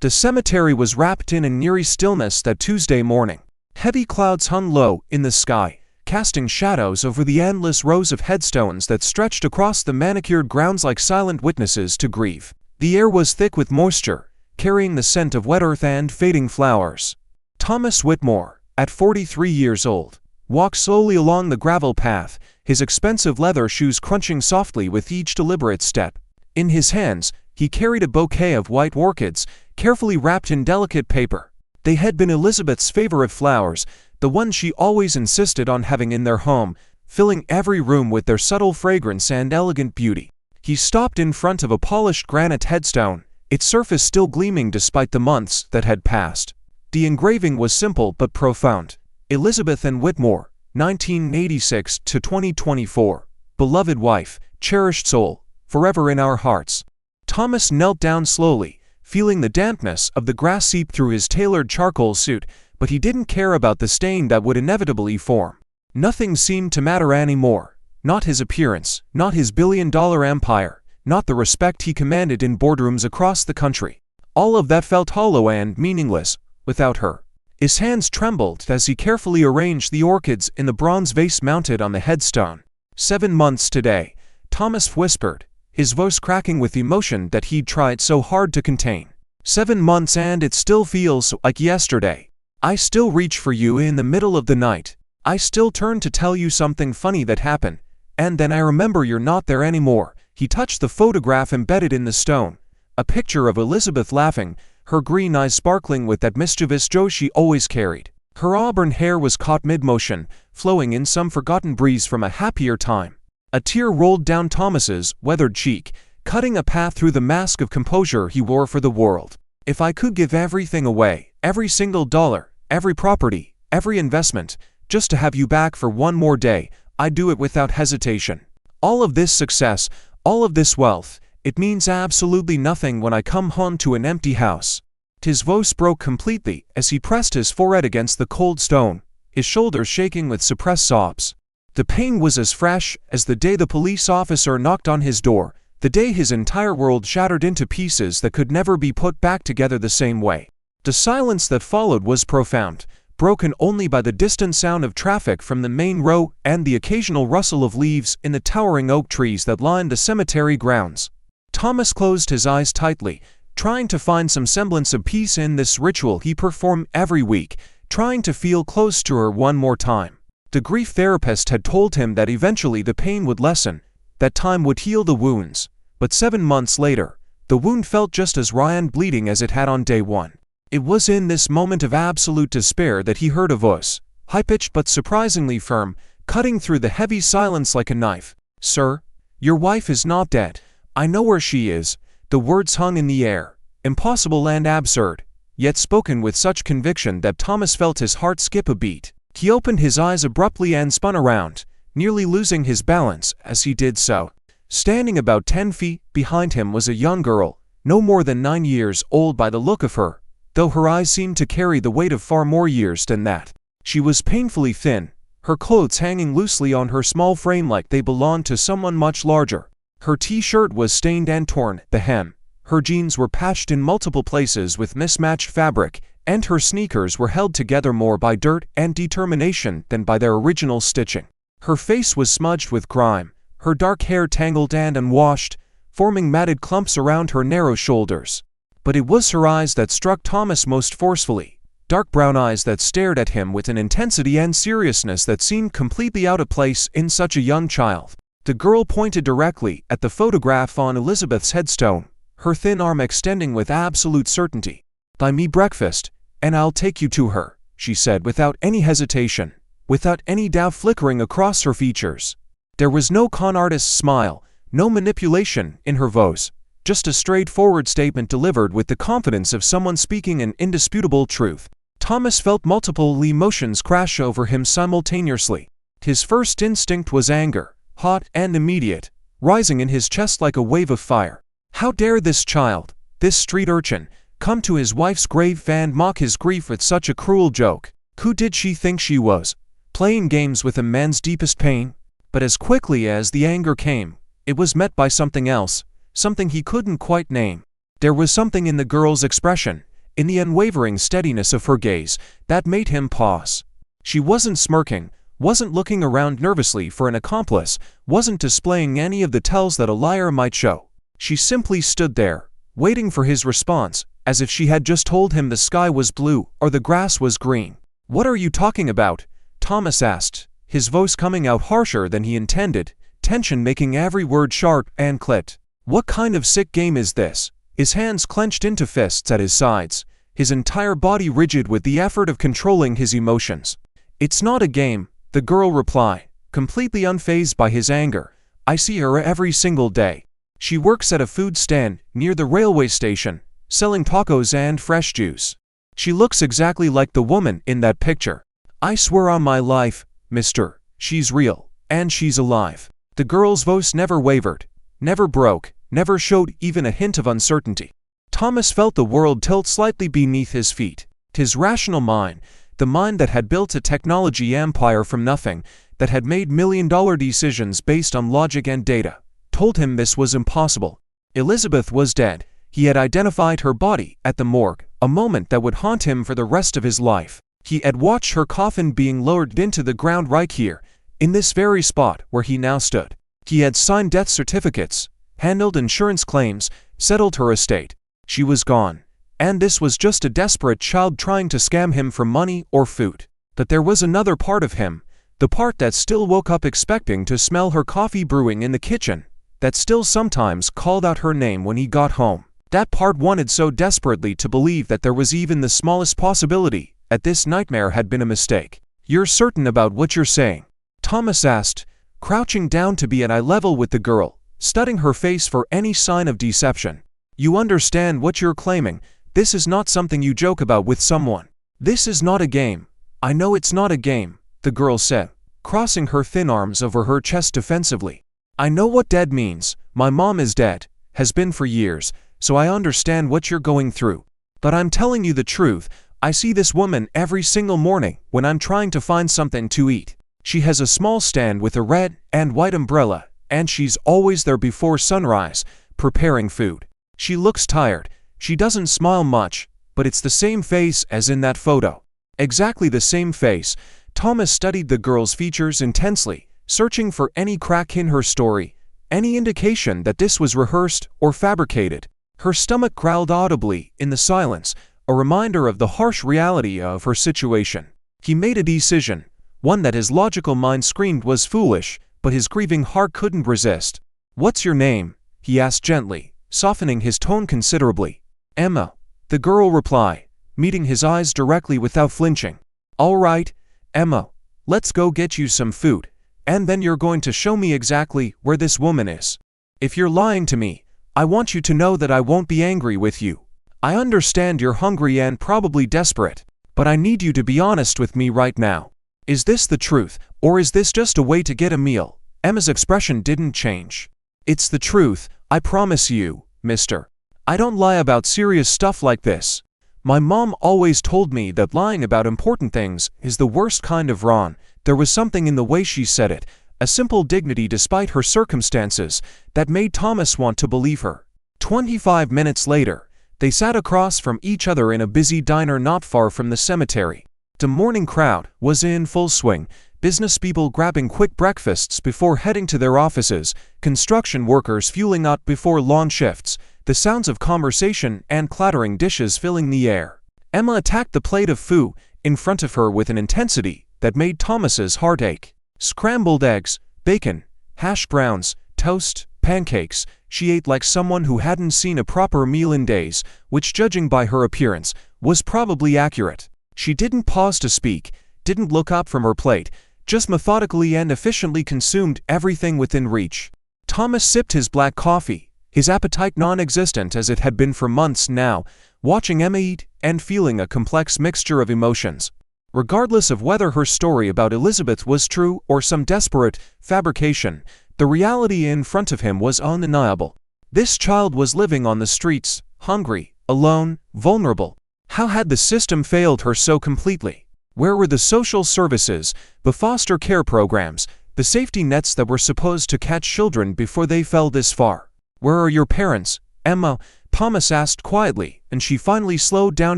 The cemetery was wrapped in an eerie stillness that Tuesday morning. Heavy clouds hung low in the sky, casting shadows over the endless rows of headstones that stretched across the manicured grounds like silent witnesses to grief. The air was thick with moisture, carrying the scent of wet earth and fading flowers. Thomas Whitmore, at 43 years old, walked slowly along the gravel path, his expensive leather shoes crunching softly with each deliberate step. In his hands, he carried a bouquet of white orchids, carefully wrapped in delicate paper. They had been Elizabeth's favorite flowers, the ones she always insisted on having in their home, filling every room with their subtle fragrance and elegant beauty. He stopped in front of a polished granite headstone, its surface still gleaming despite the months that had passed. The engraving was simple but profound. Elizabeth and Whitmore, 1986 to 2024. Beloved wife, cherished soul, forever in our hearts. Thomas knelt down slowly, feeling the dampness of the grass seep through his tailored charcoal suit, but he didn't care about the stain that would inevitably form. Nothing seemed to matter anymore. Not his appearance, not his billion-dollar empire, not the respect he commanded in boardrooms across the country. All of that felt hollow and meaningless without her. His hands trembled as he carefully arranged the orchids in the bronze vase mounted on the headstone. 7 months today, Thomas whispered, his voice cracking with emotion that he'd tried so hard to contain. 7 months and it still feels like yesterday. I still reach for you in the middle of the night. I still turn to tell you something funny that happened, and then I remember you're not there anymore. He touched the photograph embedded in the stone, a picture of Elizabeth laughing, her green eyes sparkling with that mischievous joy she always carried. Her auburn hair was caught mid-motion, flowing in some forgotten breeze from a happier time. A tear rolled down Thomas's weathered cheek, cutting a path through the mask of composure he wore for the world. If I could give everything away, every single dollar, every property, every investment, just to have you back for one more day, I'd do it without hesitation. All of this success, all of this wealth, it means absolutely nothing when I come home to an empty house. His voice broke completely as he pressed his forehead against the cold stone, his shoulders shaking with suppressed sobs. The pain was as fresh as the day the police officer knocked on his door, the day his entire world shattered into pieces that could never be put back together the same way. The silence that followed was profound, broken only by the distant sound of traffic from the main road and the occasional rustle of leaves in the towering oak trees that lined the cemetery grounds. Thomas closed his eyes tightly, trying to find some semblance of peace in this ritual he performed every week, trying to feel close to her one more time. The grief therapist had told him that eventually the pain would lessen, that time would heal the wounds, but 7 months later, the wound felt just as raw and bleeding as it had on day one. It was in this moment of absolute despair that he heard a voice, high-pitched but surprisingly firm, cutting through the heavy silence like a knife. "Sir, your wife is not dead. I know where she is." The words hung in the air, impossible and absurd, yet spoken with such conviction that Thomas felt his heart skip a beat. He opened his eyes abruptly and spun around, nearly losing his balance as he did so. Standing about 10 feet behind him was a young girl, no more than 9 years old by the look of her, though her eyes seemed to carry the weight of far more years than that. She was painfully thin, her clothes hanging loosely on her small frame like they belonged to someone much larger. Her t-shirt was stained and torn, the hem. Her jeans were patched in multiple places with mismatched fabric, and her sneakers were held together more by dirt and determination than by their original stitching. Her face was smudged with grime, her dark hair tangled and unwashed, forming matted clumps around her narrow shoulders. But it was her eyes that struck Thomas most forcefully, dark brown eyes that stared at him with an intensity and seriousness that seemed completely out of place in such a young child. The girl pointed directly at the photograph on Elizabeth's headstone, her thin arm extending with absolute certainty. "Buy me breakfast, and I'll take you to her," she said without any hesitation, without any doubt flickering across her features. There was no con artist's smile, no manipulation in her voice, just a straightforward statement delivered with the confidence of someone speaking an indisputable truth. Thomas felt multiple emotions crash over him simultaneously. His first instinct was anger, hot and immediate, rising in his chest like a wave of fire. How dare this child, this street urchin, come to his wife's grave and mock his grief with such a cruel joke? Who did she think she was, playing games with a man's deepest pain? But as quickly as the anger came, it was met by something else, something he couldn't quite name. There was something in the girl's expression, in the unwavering steadiness of her gaze that made him pause. She wasn't smirking, wasn't looking around nervously for an accomplice, wasn't displaying any of the tells that a liar might show. She simply stood there, waiting for his response, as if she had just told him the sky was blue or the grass was green. "What are you talking about?" Thomas asked, his voice coming out harsher than he intended, tension making every word sharp and clit. "What kind of sick game is this?" His hands clenched into fists at his sides, his entire body rigid with the effort of controlling his emotions. "It's not a game," the girl replied, completely unfazed by his anger. "I see her every single day. She works at a food stand near the railway station, selling tacos and fresh juice. She looks exactly like the woman in that picture. I swear on my life, mister, she's real, and she's alive." The girl's voice never wavered, never broke, never showed even a hint of uncertainty. Thomas felt the world tilt slightly beneath his feet. His rational mind, the mind that had built a technology empire from nothing, that had made million-dollar decisions based on logic and data, told him this was impossible. Elizabeth was dead. He had identified her body at the morgue, a moment that would haunt him for the rest of his life. He had watched her coffin being lowered into the ground right here, in this very spot where he now stood. He had signed death certificates, handled insurance claims, settled her estate. She was gone. And this was just a desperate child trying to scam him for money or food. But there was another part of him, the part that still woke up expecting to smell her coffee brewing in the kitchen, that still sometimes called out her name when he got home. That part wanted so desperately to believe that there was even the smallest possibility that this nightmare had been a mistake. "You're certain about what you're saying?" Thomas asked, crouching down to be at eye level with the girl, studying her face for any sign of deception. "You understand what you're claiming. This is not something you joke about with someone. This is not a game." "I know it's not a game," the girl said, crossing her thin arms over her chest defensively. "I know what dead means. My mom is dead, has been for years, so I understand what you're going through. But I'm telling you the truth, I see this woman every single morning when I'm trying to find something to eat. She has a small stand with a red and white umbrella, and she's always there before sunrise, preparing food. She looks tired. She doesn't smile much, but it's the same face as in that photo." Exactly the same face. Thomas studied the girl's features intensely, searching for any crack in her story, any indication that this was rehearsed or fabricated. Her stomach growled audibly in the silence, a reminder of the harsh reality of her situation. He made a decision, one that his logical mind screamed was foolish, but his grieving heart couldn't resist. "What's your name?" he asked gently, softening his tone considerably. "Emma," the girl replied, meeting his eyes directly without flinching. "All right, Emma, let's go get you some food, and then you're going to show me exactly where this woman is. If you're lying to me, I want you to know that I won't be angry with you. I understand you're hungry and probably desperate, but I need you to be honest with me right now. Is this the truth, or is this just a way to get a meal?" Emma's expression didn't change. "It's the truth, I promise you, mister. I don't lie about serious stuff like this. My mom always told me that lying about important things is the worst kind of wrong." There was something in the way she said it, a simple dignity despite her circumstances, that made Thomas want to believe her. 25 minutes later, they sat across from each other in a busy diner not far from the cemetery. The morning crowd was in full swing, business people grabbing quick breakfasts before heading to their offices, construction workers fueling up before long shifts, the sounds of conversation and clattering dishes filling the air. Emma attacked the plate of food in front of her with an intensity that made Thomas's heart ache. Scrambled eggs, bacon, hash browns, toast, pancakes. She ate like someone who hadn't seen a proper meal in days, which, judging by her appearance, was probably accurate. She didn't pause to speak, didn't look up from her plate, just methodically and efficiently consumed everything within reach. Thomas sipped his black coffee, his appetite non-existent as it had been for months now, watching Emma eat and feeling a complex mixture of emotions. Regardless of whether her story about Elizabeth was true or some desperate fabrication, the reality in front of him was undeniable. This child was living on the streets, hungry, alone, vulnerable. How had the system failed her so completely? Where were the social services, the foster care programs, the safety nets that were supposed to catch children before they fell this far? "Where are your parents, Emma?" Thomas asked quietly, and she finally slowed down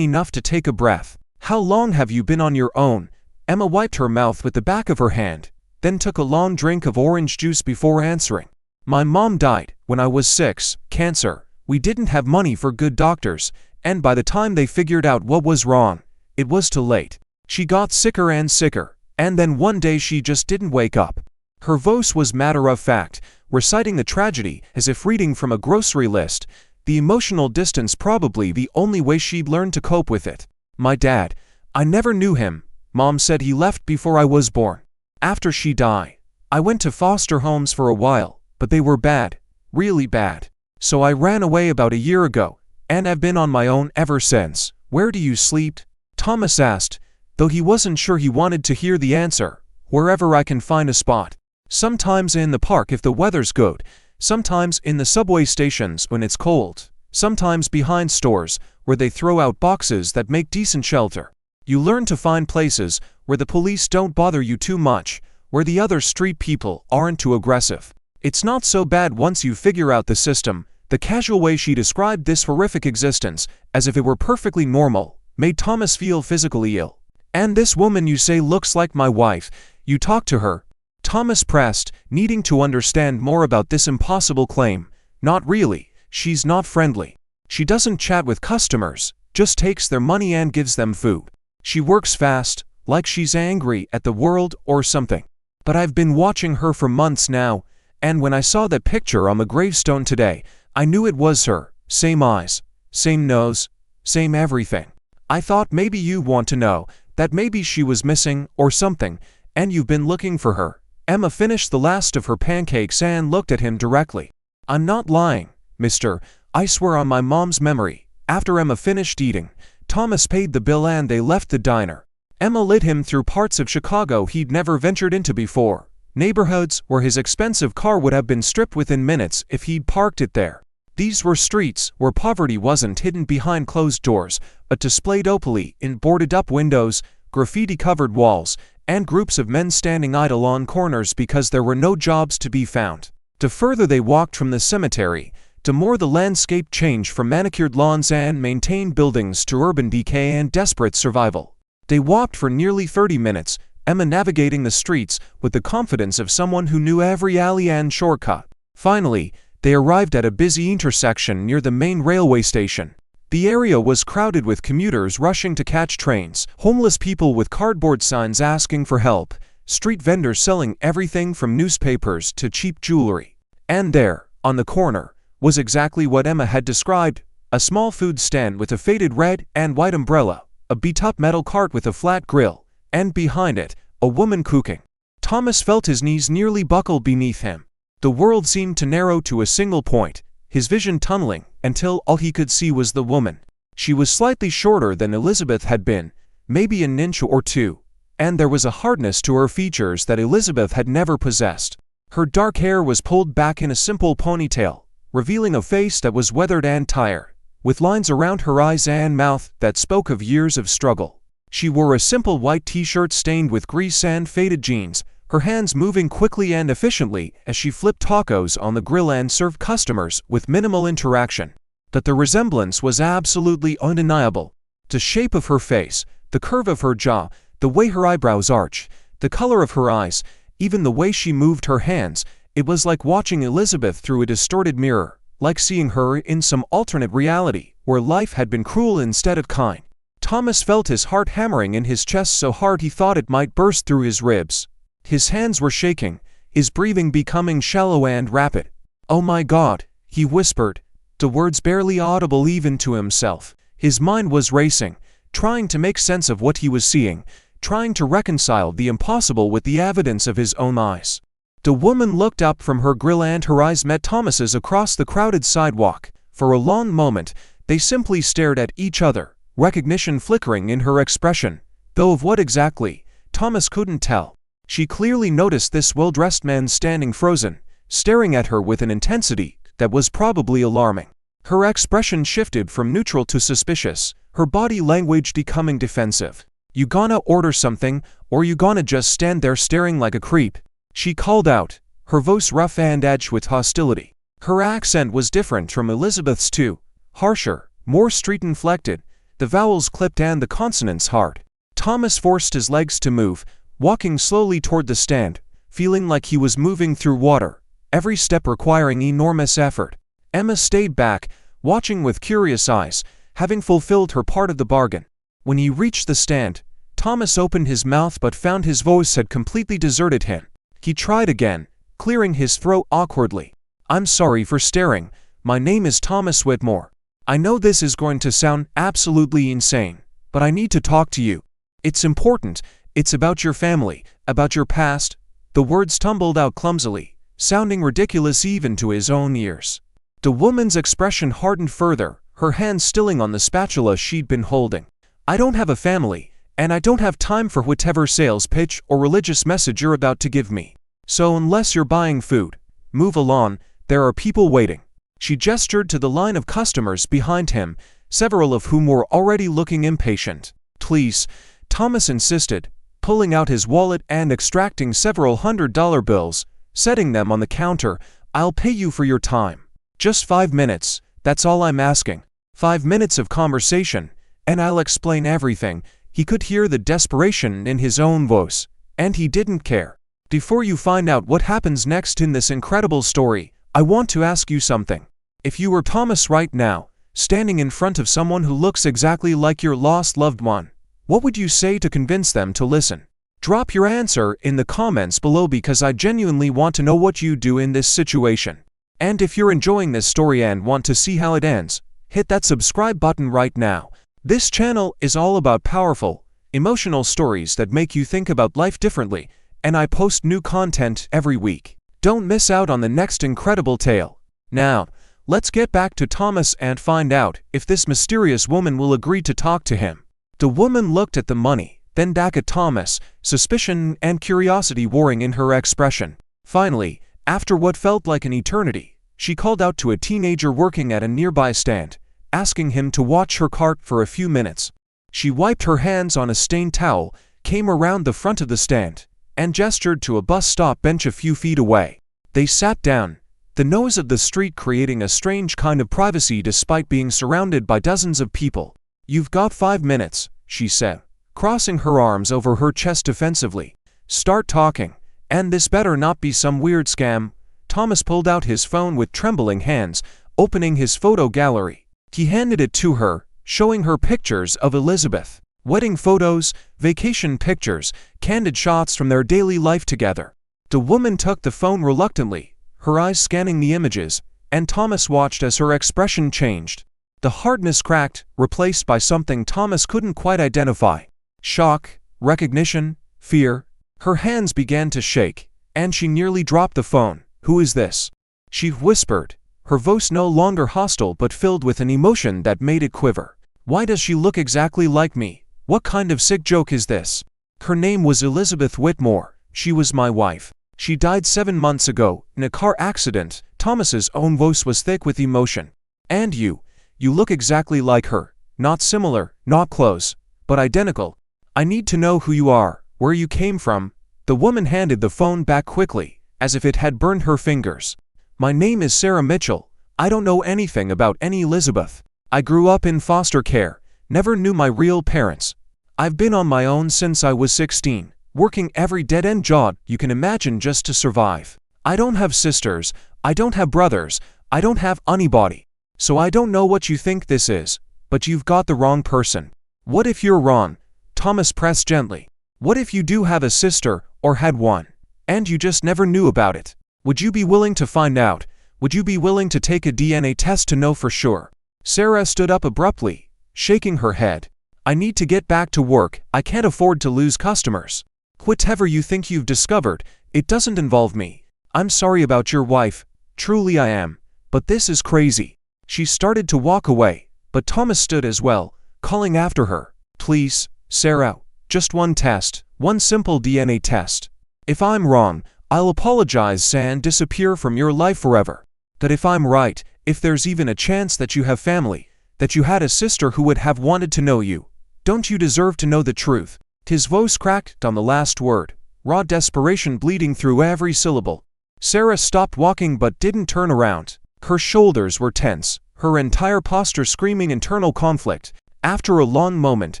enough to take a breath. "How long have you been on your own?" Emma wiped her mouth with the back of her hand, then took a long drink of orange juice before answering. "My mom died when I was 6, cancer. We didn't have money for good doctors, and by the time they figured out what was wrong, it was too late. She got sicker and sicker, and then one day she just didn't wake up." Her voice was matter-of-fact, reciting the tragedy as if reading from a grocery list, the emotional distance probably the only way she'd learned to cope with it. "My dad, I never knew him. Mom said he left before I was born. After she died, I went to foster homes for a while, but they were bad, really bad. So I ran away about a year ago, and I've been on my own ever since." "Where do you sleep?" Thomas asked, though he wasn't sure he wanted to hear the answer. "Wherever I can find a spot. Sometimes in the park if the weather's good, sometimes in the subway stations when it's cold, sometimes behind stores where they throw out boxes that make decent shelter. You learn to find places where the police don't bother you too much, where the other street people aren't too aggressive. It's not so bad once you figure out the system." The casual way she described this horrific existence, as if it were perfectly normal, made Thomas feel physically ill. "And this woman you say looks like my wife, you talked to her?" Thomas pressed, needing to understand more about this impossible claim. "Not really. She's not friendly. She doesn't chat with customers, just takes their money and gives them food. She works fast, like she's angry at the world or something. But I've been watching her for months now, and when I saw that picture on the gravestone today, I knew it was her. Same eyes, same nose, same everything. I thought maybe you want to know that maybe she was missing or something, and you've been looking for her." Emma finished the last of her pancakes and looked at him directly. "I'm not lying, mister. I swear on my mom's memory." After Emma finished eating, Thomas paid the bill and they left the diner. Emma led him through parts of Chicago he'd never ventured into before, neighborhoods where his expensive car would have been stripped within minutes if he'd parked it there. These were streets where poverty wasn't hidden behind closed doors, but displayed openly in boarded-up windows, graffiti-covered walls, and groups of men standing idle on corners because there were no jobs to be found. The further they walked from the cemetery, the more the landscape changed from manicured lawns and maintained buildings to urban decay and desperate survival. They walked for nearly 30 minutes, Emma navigating the streets with the confidence of someone who knew every alley and shortcut. Finally, they arrived at a busy intersection near the main railway station. The area was crowded with commuters rushing to catch trains, homeless people with cardboard signs asking for help, street vendors selling everything from newspapers to cheap jewelry. And there, on the corner, was exactly what Emma had described: a small food stand with a faded red and white umbrella, a beat-up metal cart with a flat grill, and behind it, a woman cooking. Thomas felt his knees nearly buckle beneath him. The world seemed to narrow to a single point, his vision tunneling, until all he could see was the woman. She was slightly shorter than Elizabeth had been, maybe an inch or two, and there was a hardness to her features that Elizabeth had never possessed. Her dark hair was pulled back in a simple ponytail, revealing a face that was weathered and tired, with lines around her eyes and mouth that spoke of years of struggle. She wore a simple white t-shirt stained with grease and faded jeans, her hands moving quickly and efficiently as she flipped tacos on the grill and served customers with minimal interaction. But the resemblance was absolutely undeniable. The shape of her face, the curve of her jaw, the way her eyebrows arched, the color of her eyes, even the way she moved her hands, it was like watching Elizabeth through a distorted mirror, like seeing her in some alternate reality where life had been cruel instead of kind. Thomas felt his heart hammering in his chest so hard he thought it might burst through his ribs. His hands were shaking, his breathing becoming shallow and rapid. "Oh my God," he whispered, the words barely audible even to himself. His mind was racing, trying to make sense of what he was seeing, trying to reconcile the impossible with the evidence of his own eyes. The woman looked up from her grill and her eyes met Thomas's across the crowded sidewalk. For a long moment, they simply stared at each other, recognition flickering in her expression, though of what exactly, Thomas couldn't tell. She clearly noticed this well-dressed man standing frozen, staring at her with an intensity that was probably alarming. Her expression shifted from neutral to suspicious, her body language becoming defensive. "You gonna order something, or you gonna just stand there staring like a creep?" she called out, her voice rough and edged with hostility. Her accent was different from Elizabeth's too, harsher, more street-inflected, the vowels clipped and the consonants hard. Thomas forced his legs to move, walking slowly toward the stand, feeling like he was moving through water, every step requiring enormous effort. Emma stayed back, watching with curious eyes, having fulfilled her part of the bargain. When he reached the stand, Thomas opened his mouth but found his voice had completely deserted him. He tried again, clearing his throat awkwardly. "I'm sorry for staring. My name is Thomas Whitmore. I know this is going to sound absolutely insane, but I need to talk to you. It's important. It's about your family, about your past." The words tumbled out clumsily, sounding ridiculous even to his own ears. The woman's expression hardened further, her hand stilling on the spatula she'd been holding. "I don't have a family, and I don't have time for whatever sales pitch or religious message you're about to give me. So unless you're buying food, move along, there are people waiting." She gestured to the line of customers behind him, several of whom were already looking impatient. "Please," Thomas insisted, pulling out his wallet and extracting several $100 bills, setting them on the counter. "I'll pay you for your time. Just 5 minutes, that's all I'm asking. 5 minutes of conversation, and I'll explain everything." He could hear the desperation in his own voice, and he didn't care. "Before you find out what happens next in this incredible story, I want to ask you something. If you were Thomas right now, standing in front of someone who looks exactly like your lost loved one, what would you say to convince them to listen? Drop your answer in the comments below because I genuinely want to know what you do in this situation. And if you're enjoying this story and want to see how it ends, hit that subscribe button right now. This channel is all about powerful, emotional stories that make you think about life differently, and I post new content every week. Don't miss out on the next incredible tale. Now, let's get back to Thomas and find out if this mysterious woman will agree to talk to him. The woman looked at the money, then back at Thomas, suspicion and curiosity warring in her expression. Finally, after what felt like an eternity, she called out to a teenager working at a nearby stand, asking him to watch her cart for a few minutes. She wiped her hands on a stained towel, came around the front of the stand, and gestured to a bus stop bench a few feet away. They sat down, the noise of the street creating a strange kind of privacy despite being surrounded by dozens of people. "You've got 5 minutes, she said, crossing her arms over her chest defensively. "Start talking, and this better not be some weird scam." Thomas pulled out his phone with trembling hands, opening his photo gallery. He handed it to her, showing her pictures of Elizabeth. Wedding photos, vacation pictures, candid shots from their daily life together. The woman took the phone reluctantly, her eyes scanning the images, and Thomas watched as her expression changed. The hardness cracked, replaced by something Thomas couldn't quite identify. Shock, recognition, fear. Her hands began to shake, and she nearly dropped the phone. "Who is this?" she whispered, her voice no longer hostile but filled with an emotion that made it quiver. "Why does she look exactly like me? What kind of sick joke is this?" Her name was Elizabeth Whitmore. She was my wife. She died 7 months ago, in a car accident. Thomas's own voice was thick with emotion. "And you look exactly like her. Not similar, not close, but identical. I need to know who you are, where you came from." The woman handed the phone back quickly, as if it had burned her fingers. "My name is Sarah Mitchell. I don't know anything about any Elizabeth. I grew up in foster care, never knew my real parents. I've been on my own since I was 16, working every dead-end job you can imagine just to survive. I don't have sisters, I don't have brothers, I don't have anybody. So I don't know what you think this is, but you've got the wrong person." "What if you're wrong?" Thomas pressed gently. "What if you do have a sister, or had one, and you just never knew about it? Would you be willing to find out? Would you be willing to take a DNA test to know for sure?" Sarah stood up abruptly, shaking her head. "I need to get back to work. I can't afford to lose customers. Whatever you think you've discovered, it doesn't involve me. I'm sorry about your wife, truly I am, but this is crazy." She started to walk away, but Thomas stood as well, calling after her. "Please, Sarah, just one test, one simple DNA test. If I'm wrong, I'll apologize and disappear from your life forever. That if I'm right, if there's even a chance that you have family, that you had a sister who would have wanted to know you, don't you deserve to know the truth?" His voice cracked on the last word, raw desperation bleeding through every syllable. Sarah stopped walking but didn't turn around. Her shoulders were tense, her entire posture screaming internal conflict. After a long moment,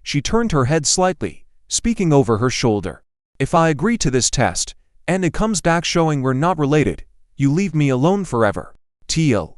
she turned her head slightly, speaking over her shoulder. "If I agree to this test, and it comes back showing we're not related, you leave me alone forever." "Deal."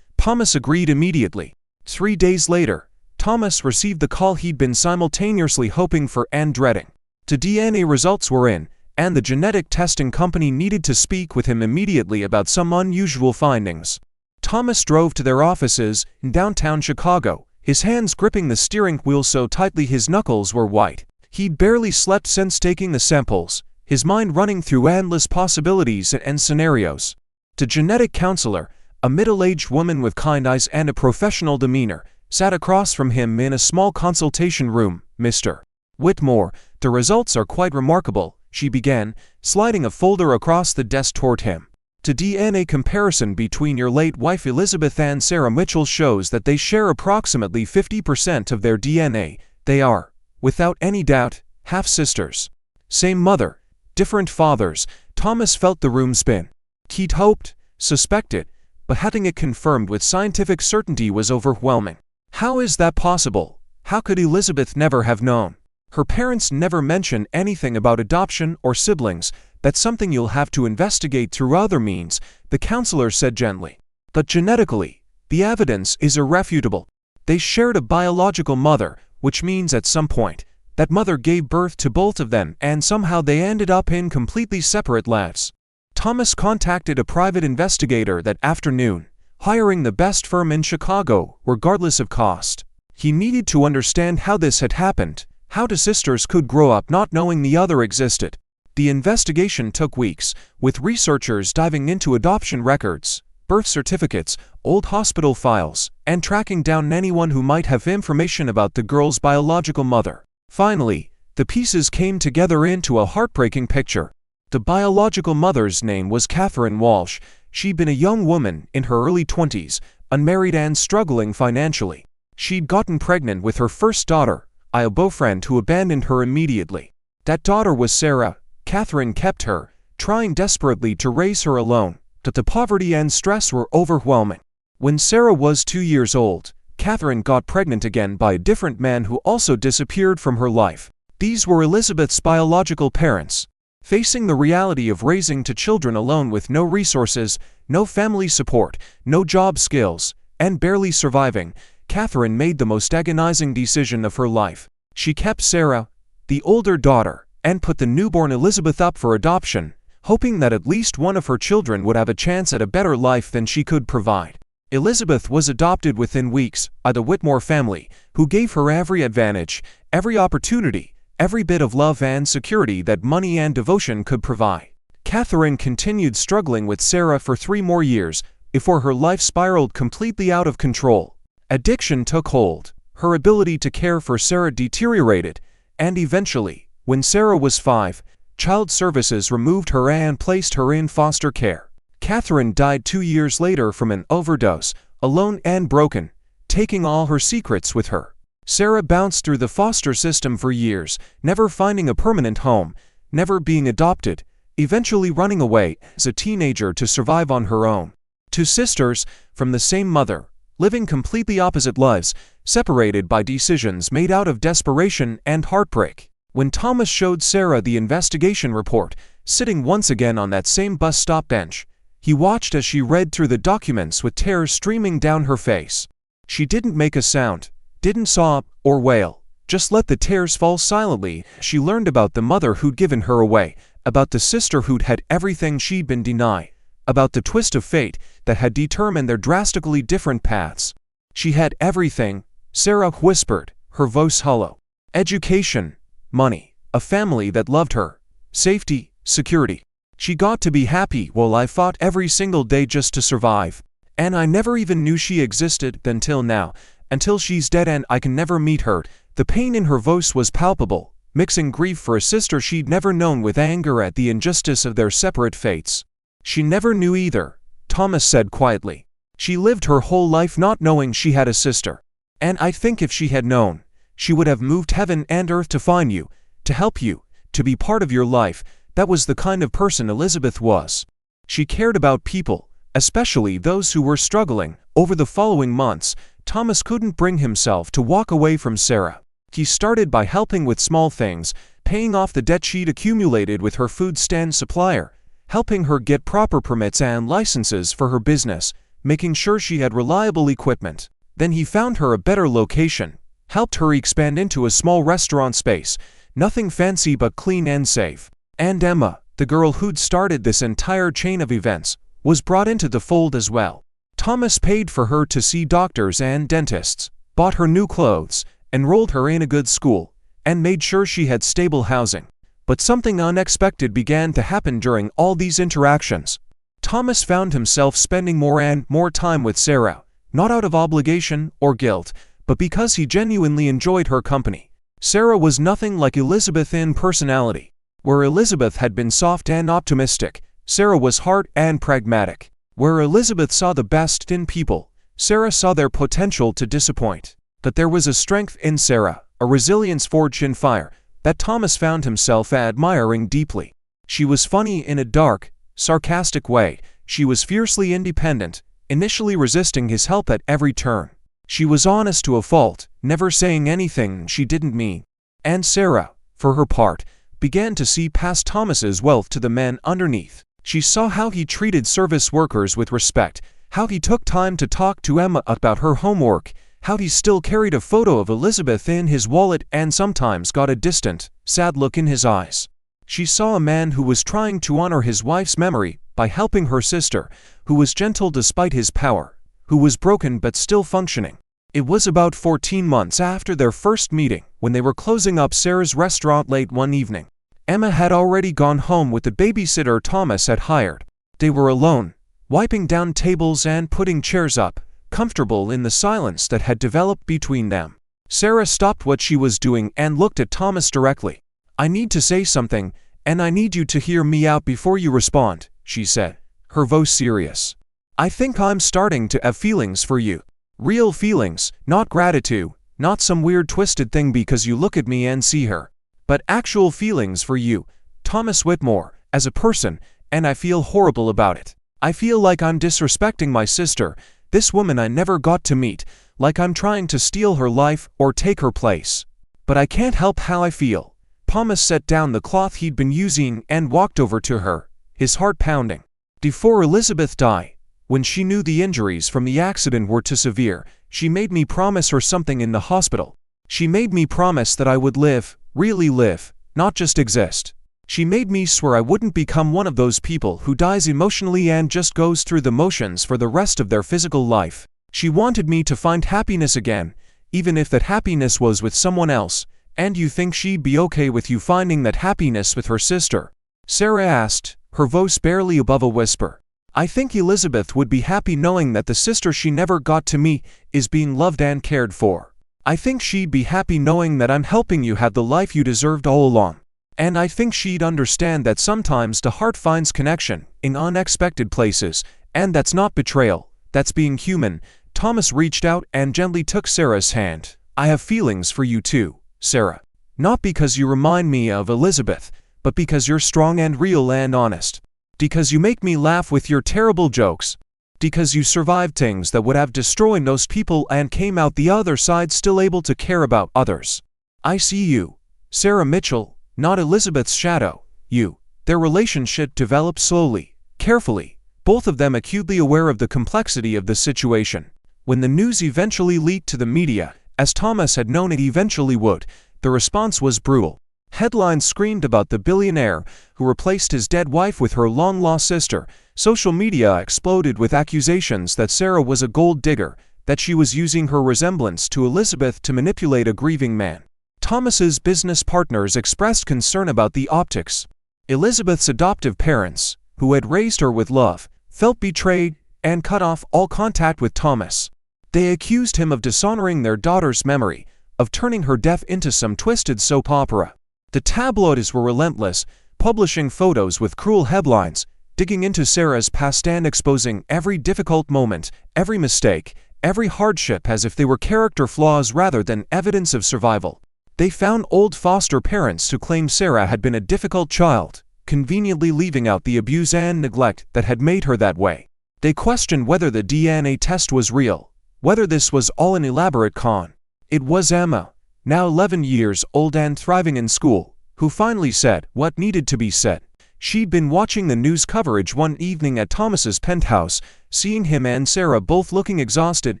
Thomas agreed immediately. 3 days later, Thomas received the call he'd been simultaneously hoping for and dreading. The DNA results were in, and the genetic testing company needed to speak with him immediately about some unusual findings. Thomas drove to their offices in downtown Chicago, his hands gripping the steering wheel so tightly his knuckles were white. He'd barely slept since taking the samples, his mind running through endless possibilities and scenarios. The genetic counselor, a middle-aged woman with kind eyes and a professional demeanor, sat across from him in a small consultation room. "Mr. Whitmore, the results are quite remarkable," she began, sliding a folder across the desk toward him. "The DNA comparison between your late wife Elizabeth and Sarah Mitchell shows that they share approximately 50% of their DNA. They are, without any doubt, half-sisters. Same mother, different fathers." Thomas felt the room spin. He'd hoped, suspected, but having it confirmed with scientific certainty was overwhelming. How is that possible? How could Elizabeth never have known? Her parents never mention anything about adoption or siblings. "That's something you'll have to investigate through other means," the counselor said gently. "But genetically, the evidence is irrefutable. They shared a biological mother, which means at some point, that mother gave birth to both of them and somehow they ended up in completely separate lives." Thomas contacted a private investigator that afternoon, hiring the best firm in Chicago, regardless of cost. He needed to understand how this had happened, how the sisters could grow up not knowing the other existed. The investigation took weeks, with researchers diving into adoption records, birth certificates, old hospital files, and tracking down anyone who might have information about the girl's biological mother. Finally, the pieces came together into a heartbreaking picture. The biological mother's name was Catherine Walsh. She'd been a young woman in her early 20s, unmarried and struggling financially. She'd gotten pregnant with her first daughter, a boyfriend who abandoned her immediately. That daughter was Sarah. Catherine kept her, trying desperately to raise her alone, but the poverty and stress were overwhelming. When Sarah was 2 years old, Catherine got pregnant again by a different man who also disappeared from her life. These were Elizabeth's biological parents. Facing the reality of raising two children alone with no resources, no family support, no job skills, and barely surviving, Catherine made the most agonizing decision of her life. She kept Sarah, the older daughter, and put the newborn Elizabeth up for adoption, hoping that at least one of her children would have a chance at a better life than she could provide. Elizabeth was adopted within weeks by the Whitmore family, who gave her every advantage, every opportunity, every bit of love and security that money and devotion could provide. Catherine continued struggling with Sarah for 3 more years before her life spiraled completely out of control. Addiction took hold, her ability to care for Sarah deteriorated, and eventually, when Sarah was 5, Child Services removed her and placed her in foster care. Catherine died 2 years later from an overdose, alone and broken, taking all her secrets with her. Sarah bounced through the foster system for years, never finding a permanent home, never being adopted, eventually running away as a teenager to survive on her own. 2 sisters, from the same mother, living completely opposite lives, separated by decisions made out of desperation and heartbreak. When Thomas showed Sarah the investigation report, sitting once again on that same bus stop bench, he watched as she read through the documents with tears streaming down her face. She didn't make a sound, didn't sob or wail, just let the tears fall silently. She learned about the mother who'd given her away, about the sister who'd had everything she'd been denied, about the twist of fate that had determined their drastically different paths. She had everything, Sarah whispered, her voice hollow. Education, money, a family that loved her, safety, security. She got to be happy while I fought every single day just to survive. And I never even knew she existed until now. Until she's dead and I can never meet her. The pain in her voice was palpable, mixing grief for a sister she'd never known with anger at the injustice of their separate fates. She never knew either, Thomas said quietly. She lived her whole life not knowing she had a sister. And I think if she had known, she would have moved heaven and earth to find you, to help you, to be part of your life. That was the kind of person Elizabeth was. She cared about people, especially those who were struggling, Over the following months, Thomas couldn't bring himself to walk away from Sarah. He started by helping with small things, paying off the debt she'd accumulated with her food stand supplier, helping her get proper permits and licenses for her business, making sure she had reliable equipment. Then he found her a better location, helped her expand into a small restaurant space, nothing fancy but clean and safe. And Emma, the girl who'd started this entire chain of events, was brought into the fold as well. Thomas paid for her to see doctors and dentists, bought her new clothes, enrolled her in a good school, and made sure she had stable housing. But something unexpected began to happen during all these interactions. Thomas found himself spending more and more time with Sarah, not out of obligation or guilt, but because he genuinely enjoyed her company. Sarah was nothing like Elizabeth in personality. Where Elizabeth had been soft and optimistic, Sarah was hard and pragmatic. Where Elizabeth saw the best in people, Sarah saw their potential to disappoint. But there was a strength in Sarah, a resilience forged in fire, that Thomas found himself admiring deeply. She was funny in a dark, sarcastic way. She was fiercely independent, initially resisting his help at every turn. She was honest to a fault, never saying anything she didn't mean. And Sarah, for her part, began to see past Thomas's wealth to the men underneath. She saw how he treated service workers with respect, how he took time to talk to Emma about her homework, how he still carried a photo of Elizabeth in his wallet and sometimes got a distant, sad look in his eyes. She saw a man who was trying to honor his wife's memory by helping her sister, who was gentle despite his power, who was broken but still functioning. It was about 14 months after their first meeting, when they were closing up Sarah's restaurant late one evening. Emma had already gone home with the babysitter Thomas had hired. They were alone, wiping down tables and putting chairs up, comfortable in the silence that had developed between them. Sarah stopped what she was doing and looked at Thomas directly. "I need to say something, and I need you to hear me out before you respond," she said, her voice serious. "I think I'm starting to have feelings for you. Real feelings, not gratitude, not some weird twisted thing because you look at me and see her, but actual feelings for you, Thomas Whitmore, as a person, and I feel horrible about it. I feel like I'm disrespecting my sister, this woman I never got to meet, like I'm trying to steal her life or take her place. But I can't help how I feel." Thomas set down the cloth he'd been using and walked over to her, his heart pounding. "Before Elizabeth died, when she knew the injuries from the accident were too severe, she made me promise her something in the hospital. She made me promise that I would live, really live, not just exist. She made me swear I wouldn't become one of those people who dies emotionally and just goes through the motions for the rest of their physical life. She wanted me to find happiness again, even if that happiness was with someone else. And you think she'd be okay with you finding that happiness with her sister?" Sarah asked, her voice barely above a whisper. "I think Elizabeth would be happy knowing that the sister she never got to meet is being loved and cared for. I think she'd be happy knowing that I'm helping you have the life you deserved all along. And I think she'd understand that sometimes the heart finds connection in unexpected places, and that's not betrayal, that's being human." Thomas reached out and gently took Sarah's hand. "I have feelings for you too, Sarah. Not because you remind me of Elizabeth, but because you're strong and real and honest. Because you make me laugh with your terrible jokes. Because you survived things that would have destroyed most people and came out the other side still able to care about others. I see you, Sarah Mitchell, not Elizabeth's shadow, you." Their relationship developed slowly, carefully, both of them acutely aware of the complexity of the situation. When the news eventually leaked to the media, as Thomas had known it eventually would, the response was brutal. Headlines screamed about the billionaire who replaced his dead wife with her long-lost sister. Social media exploded with accusations that Sarah was a gold digger, that she was using her resemblance to Elizabeth to manipulate a grieving man. Thomas's business partners expressed concern about the optics. Elizabeth's adoptive parents, who had raised her with love, felt betrayed and cut off all contact with Thomas. They accused him of dishonoring their daughter's memory, of turning her death into some twisted soap opera. The tabloids were relentless, publishing photos with cruel headlines, digging into Sarah's past and exposing every difficult moment, every mistake, every hardship as if they were character flaws rather than evidence of survival. They found old foster parents who claimed Sarah had been a difficult child, conveniently leaving out the abuse and neglect that had made her that way. They questioned whether the DNA test was real, whether this was all an elaborate con. It was Emma, now 11 years old and thriving in school, who finally said what needed to be said. She'd been watching the news coverage one evening at Thomas's penthouse, seeing him and Sarah both looking exhausted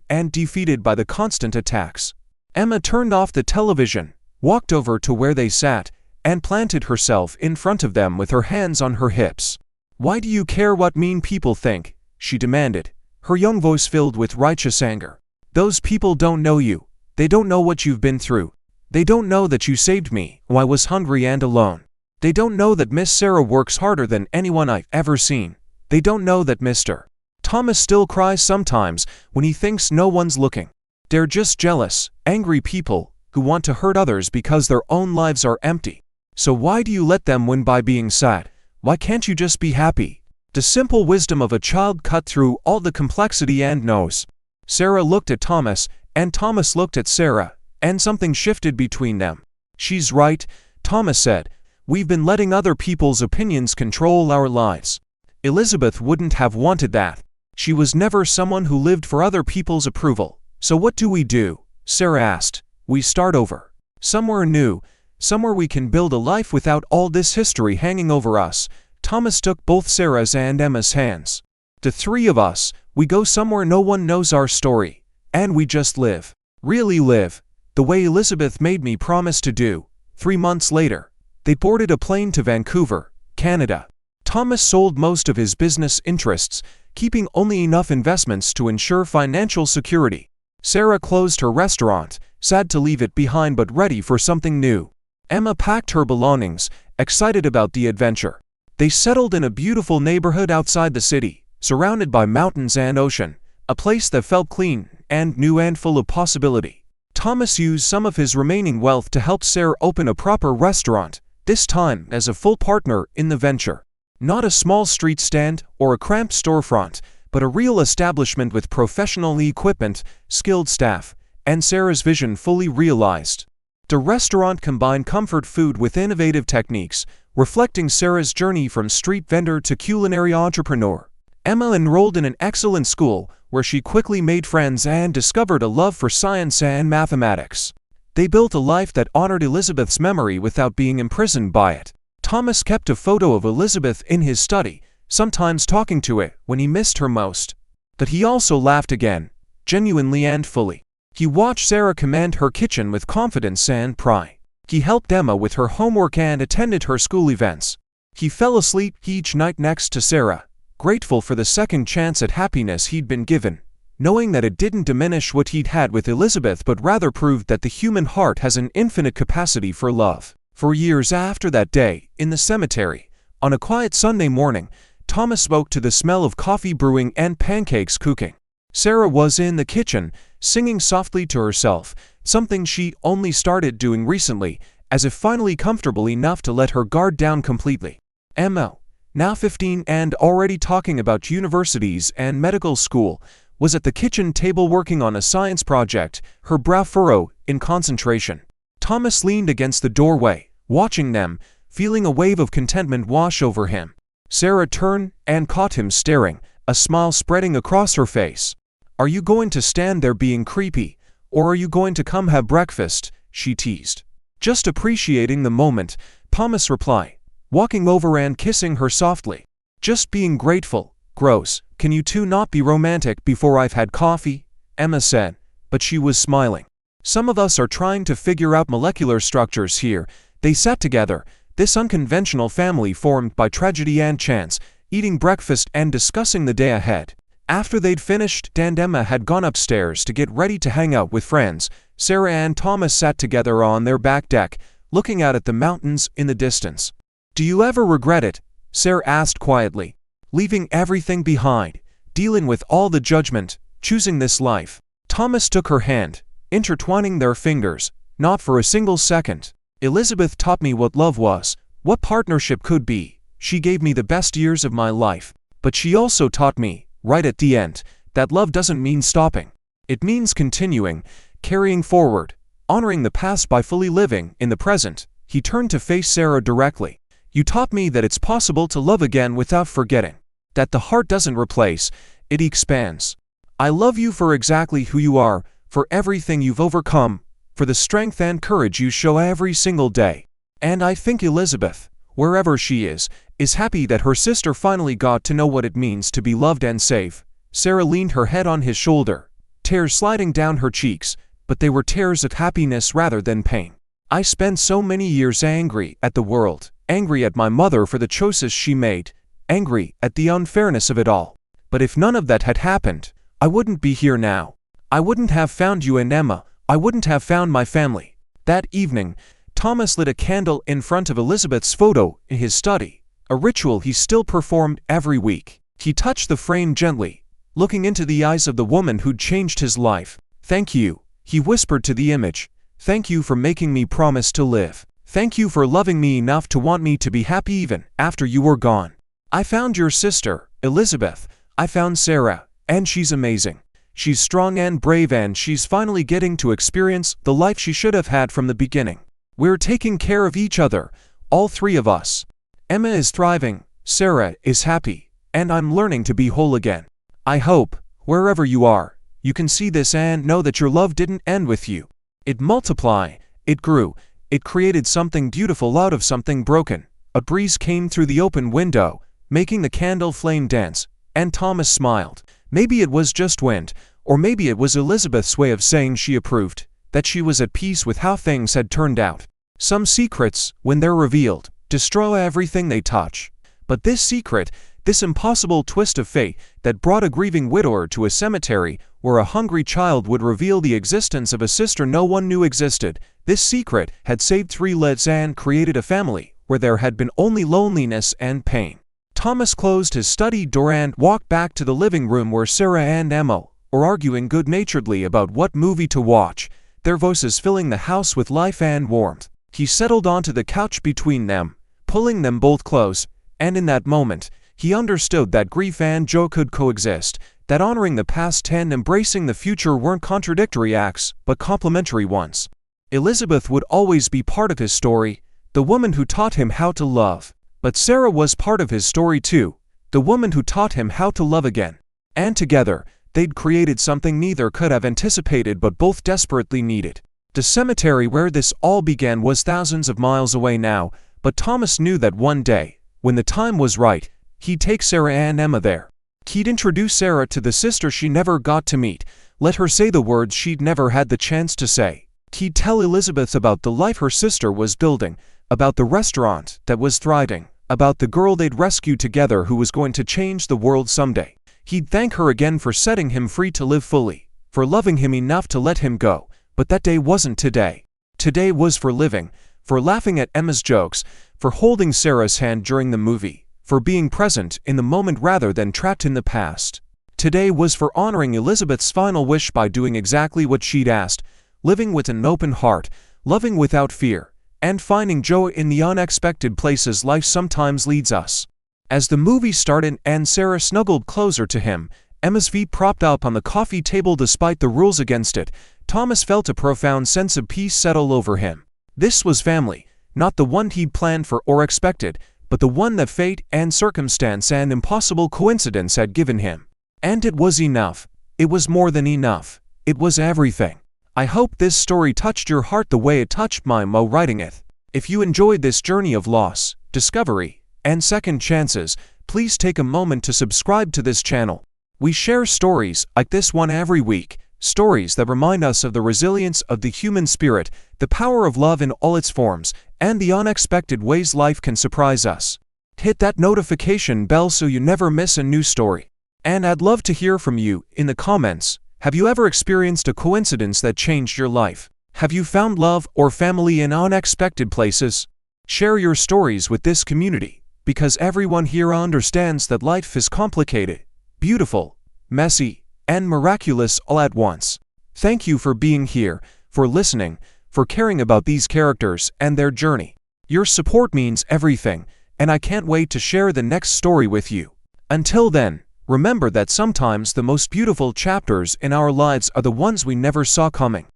and defeated by the constant attacks. Emma turned off the television, walked over to where they sat, and planted herself in front of them with her hands on her hips. "Why do you care what mean people think?" she demanded, her young voice filled with righteous anger. "Those people don't know you. They don't know what you've been through. They don't know that you saved me when I was hungry and alone. They don't know that Miss Sarah works harder than anyone I've ever seen. They don't know that Mr. Thomas still cries sometimes when he thinks no one's looking. They're just jealous, angry people who want to hurt others because their own lives are empty. So why do you let them win by being sad? Why can't you just be happy?" The simple wisdom of a child cut through all the complexity and knows. Sarah looked at Thomas, and Thomas looked at Sarah, and something shifted between them. "She's right," Thomas said. "We've been letting other people's opinions control our lives. Elizabeth wouldn't have wanted that. She was never someone who lived for other people's approval. So what do?" Sarah asked. "We start over. Somewhere new, somewhere we can build a life without all this history hanging over us." Thomas took both Sarah's and Emma's hands. "The three of us, we go somewhere no one knows our story, and we just live. Really live, the way Elizabeth made me promise to do." 3 months later, they boarded a plane to Vancouver, Canada. Thomas sold most of his business interests, keeping only enough investments to ensure financial security. Sarah closed her restaurant, sad to leave it behind but ready for something new. Emma packed her belongings, excited about the adventure. They settled in a beautiful neighborhood outside the city, surrounded by mountains and ocean, a place that felt clean and new and full of possibility. Thomas used some of his remaining wealth to help Sarah open a proper restaurant, this time as a full partner in the venture. Not a small street stand or a cramped storefront, but a real establishment with professional equipment, skilled staff, and Sarah's vision fully realized. The restaurant combined comfort food with innovative techniques, reflecting Sarah's journey from street vendor to culinary entrepreneur. Emma enrolled in an excellent school, where she quickly made friends and discovered a love for science and mathematics. They built a life that honored Elizabeth's memory without being imprisoned by it. Thomas kept a photo of Elizabeth in his study, sometimes talking to it when he missed her most. But he also laughed again, genuinely and fully. He watched Sarah command her kitchen with confidence and pride. He helped Emma with her homework and attended her school events. He fell asleep each night next to Sarah, grateful for the second chance at happiness he'd been given, knowing that it didn't diminish what he'd had with Elizabeth but rather proved that the human heart has an infinite capacity for love. For years after that day, in the cemetery, on a quiet Sunday morning, Thomas woke to the smell of coffee brewing and pancakes cooking. Sarah was in the kitchen, singing softly to herself, something she only started doing recently, as if finally comfortable enough to let her guard down completely. Emma, now 15 and already talking about universities and medical school, was at the kitchen table working on a science project, her brow furrowed in concentration. Thomas leaned against the doorway, watching them, feeling a wave of contentment wash over him. Sarah turned and caught him staring, a smile spreading across her face. "Are you going to stand there being creepy, or are you going to come have breakfast?" she teased. "Just appreciating the moment," Thomas replied, walking over and kissing her softly. "Just being grateful." "Gross, can you two not be romantic before I've had coffee?" Emma said, but she was smiling. "Some of us are trying to figure out molecular structures here." They sat together, this unconventional family formed by tragedy and chance, eating breakfast and discussing the day ahead. After they'd finished and Emma had gone upstairs to get ready to hang out with friends, Sarah and Thomas sat together on their back deck, looking out at the mountains in the distance. "Do you ever regret it?" Sarah asked quietly. "Leaving everything behind, dealing with all the judgment, choosing this life?" Thomas took her hand, intertwining their fingers. "Not for a single second. Elizabeth taught me what love was, what partnership could be. She gave me the best years of my life. But she also taught me, right at the end, that love doesn't mean stopping. It means continuing, carrying forward, honoring the past by fully living in the present." He turned to face Sarah directly. "You taught me that it's possible to love again without forgetting. that the heart doesn't replace, it expands. I love you for exactly who you are, for everything you've overcome, for the strength and courage you show every single day. And I think Elizabeth, wherever she is happy that her sister finally got to know what it means to be loved and safe. Sarah leaned her head on his shoulder, tears sliding down her cheeks, but they were tears of happiness rather than pain. I spent so many years angry at the world, angry at my mother for the choices she made, angry at the unfairness of it all. But if none of that had happened, I wouldn't be here now. I wouldn't have found you and Emma. I wouldn't have found my family. That evening, Thomas lit a candle in front of Elizabeth's photo in his study, a ritual he still performed every week. He touched the frame gently, looking into the eyes of the woman who'd changed his life. "Thank you," he whispered to the image. "Thank you for making me promise to live. Thank you for loving me enough to want me to be happy even after you were gone. I found your sister, Elizabeth. I found Sarah, and she's amazing. She's strong and brave, and she's finally getting to experience the life she should have had from the beginning. We're taking care of each other, all three of us. Emma is thriving, Sarah is happy, and I'm learning to be whole again. I hope, wherever you are, you can see this and know that your love didn't end with you. It multiplied, it grew, it created something beautiful out of something broken." A breeze came through the open window, making the candle flame dance, and Thomas smiled. Maybe it was just wind, or maybe it was Elizabeth's way of saying she approved, that she was at peace with how things had turned out. Some secrets, when they're revealed, destroy everything they touch. But this secret, this impossible twist of fate that brought a grieving widower to a cemetery where a hungry child would reveal the existence of a sister no one knew existed, this secret had saved 3 lives and created a family where there had been only loneliness and pain. Thomas closed his study door and walked back to the living room where Sarah and Emma were arguing good-naturedly about what movie to watch, their voices filling the house with life and warmth. He settled onto the couch between them, pulling them both close, and in that moment, he understood that grief and joy could coexist, that honoring the past and embracing the future weren't contradictory acts, but complementary ones. Elizabeth would always be part of his story, the woman who taught him how to love. But Sarah was part of his story too, the woman who taught him how to love again. And together, they'd created something neither could have anticipated but both desperately needed. The cemetery where this all began was thousands of miles away now, but Thomas knew that one day, when the time was right, he'd take Sarah and Emma there. He'd introduce Sarah to the sister she never got to meet, let her say the words she'd never had the chance to say. He'd tell Elizabeth about the life her sister was building, about the restaurant that was thriving, about the girl they'd rescued together who was going to change the world someday. He'd thank her again for setting him free to live fully, for loving him enough to let him go. But that day wasn't today. Today was for living, for laughing at Emma's jokes, for holding Sarah's hand during the movie, for being present in the moment rather than trapped in the past. Today was for honoring Elizabeth's final wish by doing exactly what she'd asked, living with an open heart, loving without fear, and finding joy in the unexpected places life sometimes leads us. As the movie started and Sarah snuggled closer to him, Emma's feet propped up on the coffee table despite the rules against it, Thomas felt a profound sense of peace settle over him. This was family, not the one he'd planned for or expected, but the one that fate and circumstance and impossible coincidence had given him. And it was enough. It was more than enough. It was everything. I hope this story touched your heart the way it touched mine while writing it. If you enjoyed this journey of loss, discovery, and second chances, please take a moment to subscribe to this channel. We share stories like this one every week, stories that remind us of the resilience of the human spirit, the power of love in all its forms, and the unexpected ways life can surprise us. Hit that notification bell so you never miss a new story. And I'd love to hear from you in the comments. Have you ever experienced a coincidence that changed your life? Have you found love or family in unexpected places? Share your stories with this community, because everyone here understands that life is complicated, beautiful, messy, and miraculous all at once. Thank you for being here, for listening, for caring about these characters and their journey. Your support means everything, and I can't wait to share the next story with you. Until then, remember that sometimes the most beautiful chapters in our lives are the ones we never saw coming.